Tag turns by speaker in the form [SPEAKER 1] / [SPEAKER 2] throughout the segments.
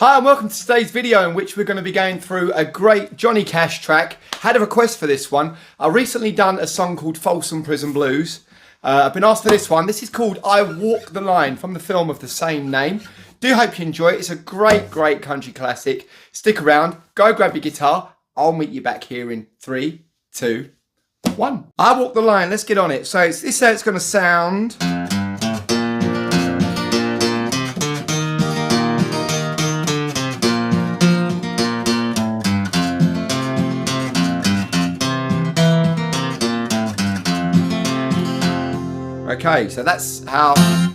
[SPEAKER 1] Hi and welcome to today's video in which we're going to be going through a great Johnny Cash track. Had a request for this one. I recently done a song called Folsom Prison Blues. I've been asked for this one. This is called I Walk the Line from the film of the same name. Do hope you enjoy it. It's a great country classic. Stick around, go grab your guitar. I'll meet you back here in 3, 2, 1. I Walk the Line, let's get on it. So this is how it's going to sound. Okay, so that's how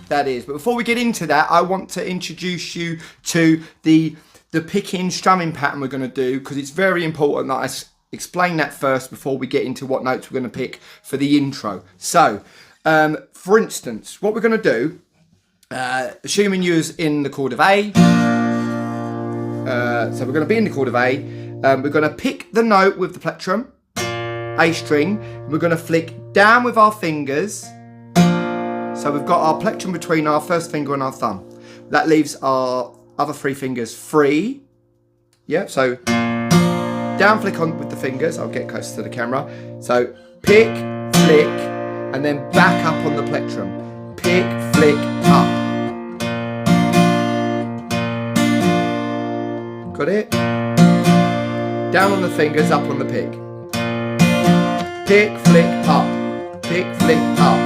[SPEAKER 1] that is. But before we get into that, I want to introduce you to the picking strumming pattern we're going to do, because it's very important that I explain that first before we get into what notes we're going to pick for the intro. So, for instance, what we're going to do, assuming you're in the chord of A, so we're going to be in the chord of A, we're going to pick the note with the plectrum, A string, and we're going to flick down with our fingers. So we've got our plectrum between our first finger and our thumb. That leaves our other 3 fingers free. Yeah, so down flick on with the fingers. I'll get closer to the camera. So pick, flick, and then back up on the plectrum. Pick, flick, up. Got it? Down on the fingers, up on the pick. Pick, flick, up. Pick, flick, up.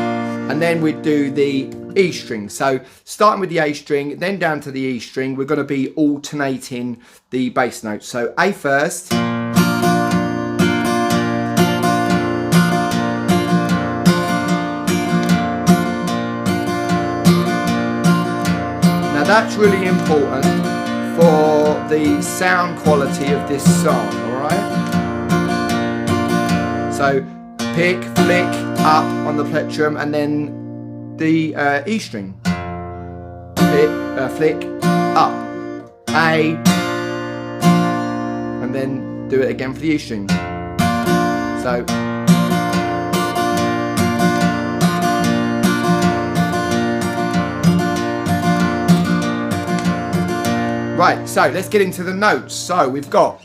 [SPEAKER 1] And then we do the E string. So starting with the A string, then down to the E string, we're going to be alternating the bass notes. So A first. Now that's really important for the sound quality of this song, alright? So pick, flick, up on the plectrum, and then the E string. Pick, flick, up, A, and then do it again for the E string. So, right, so let's get into the notes. So we've got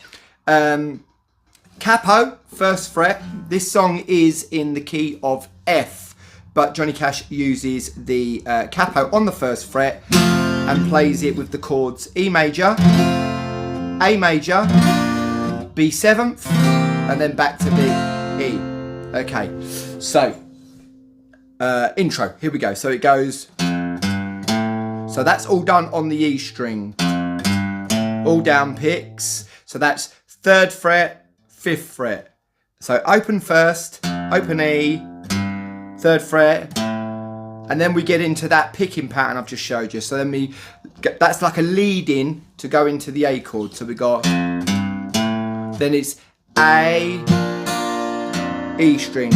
[SPEAKER 1] capo, first fret. This song is in the key of F, but Johnny Cash uses the capo on the first fret and plays it with the chords E major, A major, B seventh, and then back to the E. Okay, so intro, here we go. So it goes, so that's all done on the E string, all down picks. So that's 3rd fret, 5th fret. So open first, open E, 3rd fret, and then we get into that picking pattern I've just showed you. So then that's like a lead in to go into the A chord. So we got, then it's A, E string.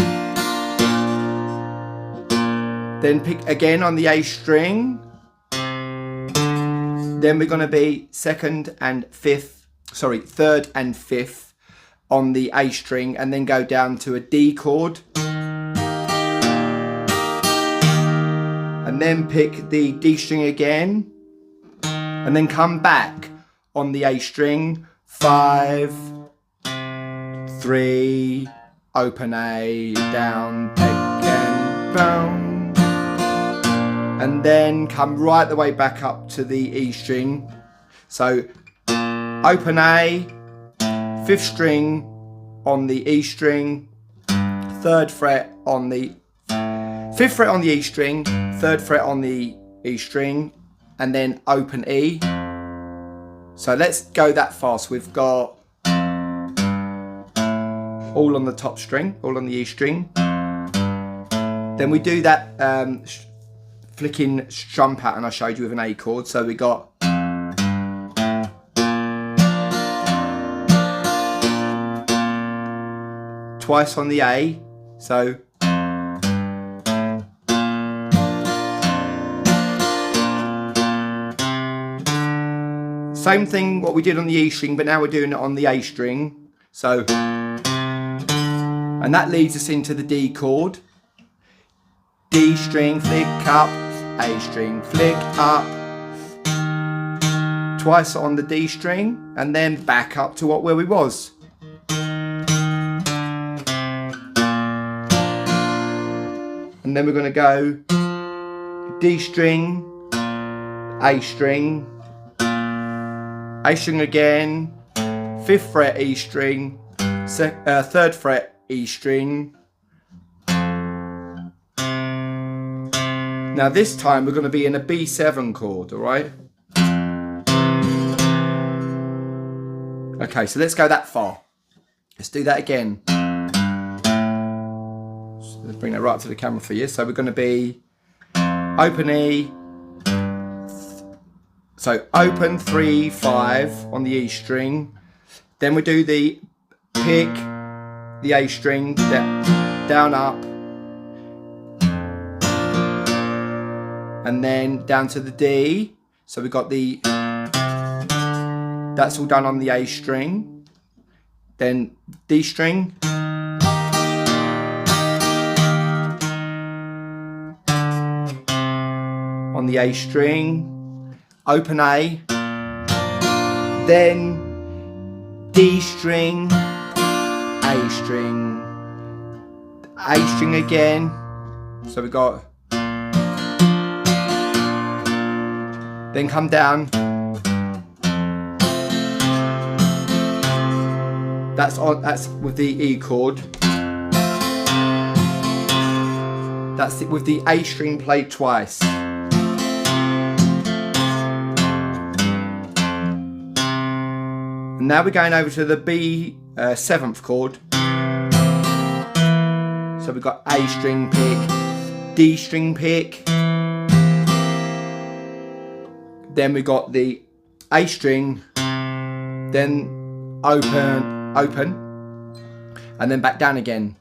[SPEAKER 1] Then pick again on the A string. Then we're gonna be 3rd and 5th on the A string, and then go down to a D chord, and then pick the D string again, and then come back on the A string, 5, 3, open A, down, pick and boom, and then come right the way back up to the E string. So open A, 5th string on the E string, 3rd fret on the 5th fret on the E string, 3rd fret on the E string, and then open E. So let's go that fast. We've got all on the top string, all on the E string. Then we do that flicking strum pattern I showed you with an A chord. So we got twice on the A, so same thing what we did on the E string, but now we're doing it on the A string. So, and that leads us into the D chord. D string, flick up, A string, flick up, twice on the D string, and then back up to where we was. And then we're going to go D string, A string, A string again, 5th fret E string, 3rd fret E string. Now this time we're going to be in a B7 chord, alright? Okay, so let's go that far. Let's do that again. So let's bring that right up to the camera for you. So we're going to be open E. So open 3, 5 on the E string. Then we do the pick, the A string, down, up. And then down to the D. So we've got the, that's all done on the A string. Then D string. On the A string. Open A. Then D string. A string. A string again. So we've got, then come down. That's with the E chord. That's it with the A string played twice. And now we're going over to the B 7th chord. So we've got A string pick, D string pick. Then we got the A string, then open, and then back down again.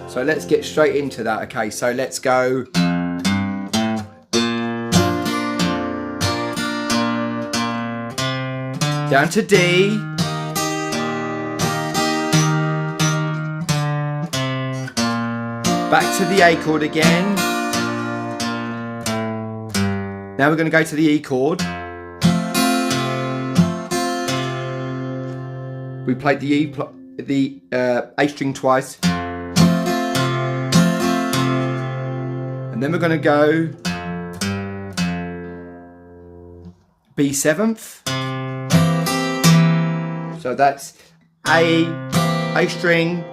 [SPEAKER 1] So let's get straight into that. Okay, so let's go. Down to D. Back to the A chord again. Now we're going to go to the E chord. We played the A string twice. And then we're going to go B7th. So that's A string,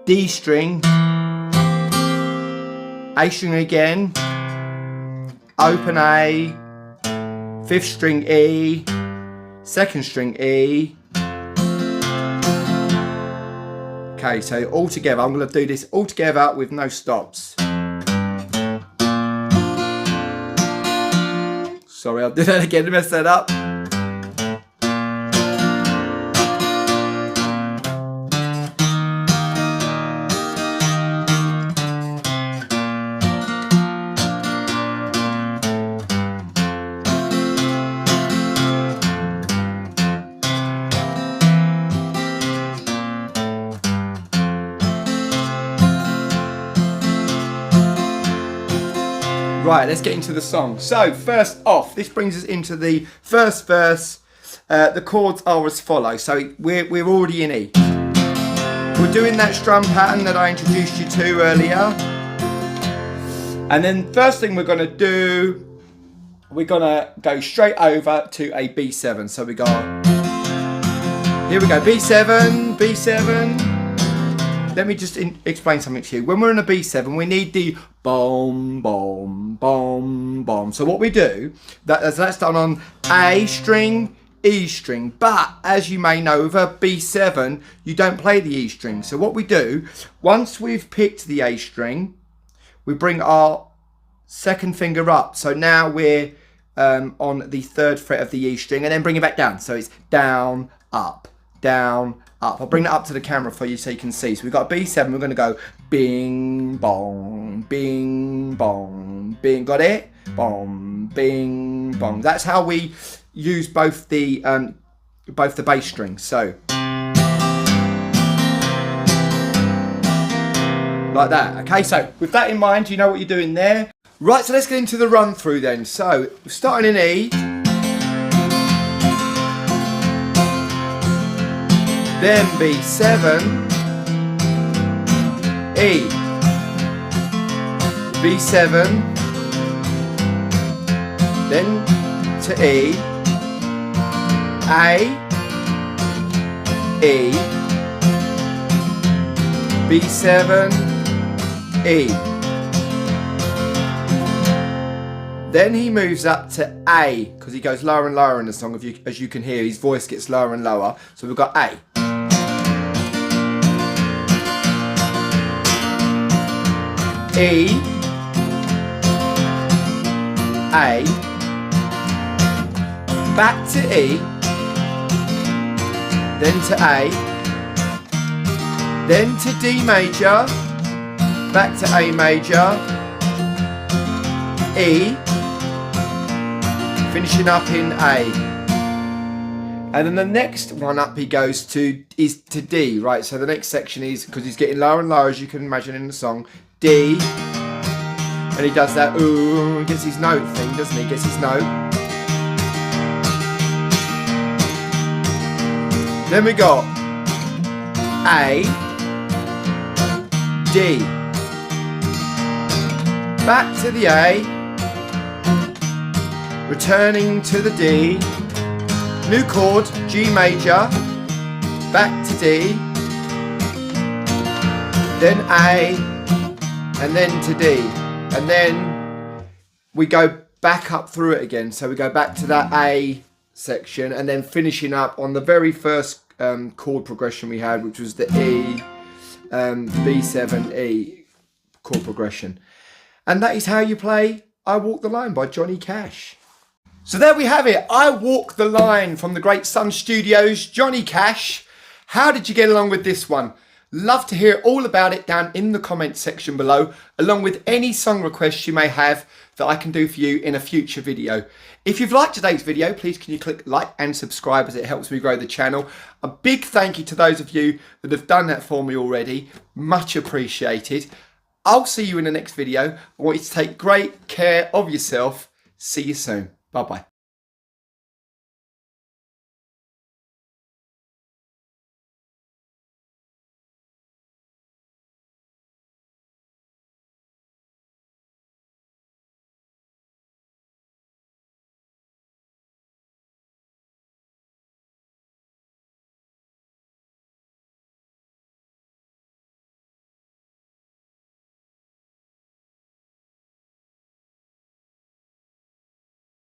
[SPEAKER 1] D string, A string again, open A, 5th string E, 2nd string E. Okay, so all together, I'm going to do this all together with no stops. Sorry, I'll do that again to mess that up. Right, let's get into the song. So, first off, this brings us into the first verse. The chords are as follows. So, we're already in E. We're doing that strum pattern that I introduced you to earlier. And then, first thing we're going to do, we're going to go straight over to a B7. So, we go, here we go, B7, B7. Let me just explain something to you. When we're in a B7, we need the boom, boom, boom, boom. So what we do, that's done on A string, E string. But as you may know, with a B7, you don't play the E string. So what we do, once we've picked the A string, we bring our second finger up. So now we're on the 3rd fret of the E string, and then bring it back down. So it's down, up, down, up. I'll bring that up to the camera for you so you can see. So we've got a B7, we're going to go bing, bong, bing, bong, bing. Got it? Bong, bing, bong. That's how we use both the bass strings. So like that. Okay, so with that in mind, you know what you're doing there. Right, so let's get into the run through then. So we're starting in E, then B7, E, B7, then to E, A, E, B7, E. Then he moves up to A, because he goes lower and lower in the song. As you can hear, his voice gets lower and lower. So we've got A. E, A, back to E, then to A, then to D major, back to A major, E, finishing up in A. And then the next one up he goes to is to D, right? So the next section is, because he's getting lower and lower, as you can imagine in the song, D, and he does that ooh, gets his note thing, doesn't he? Gets his note. Then we got A, D, back to the A, returning to the D, new chord, G major, back to D, then A, and then to D, and then we go back up through it again. So we go back to that A section and then finishing up on the very first chord progression we had, which was the E, B7, E chord progression. And that is how you play I Walk the Line by Johnny Cash. So there we have it, I Walk the Line from the Great Sun Studios, Johnny Cash. How did you get along with this one? Love to hear all about it down in the comments section below, along with any song requests you may have that I can do for you in a future video. If you've liked today's video, please can you click like and subscribe, as it helps me grow the channel. A big thank you to those of you that have done that for me already. Much appreciated. I'll see you in the next video. I want you to take great care of yourself. See you soon. Bye-bye.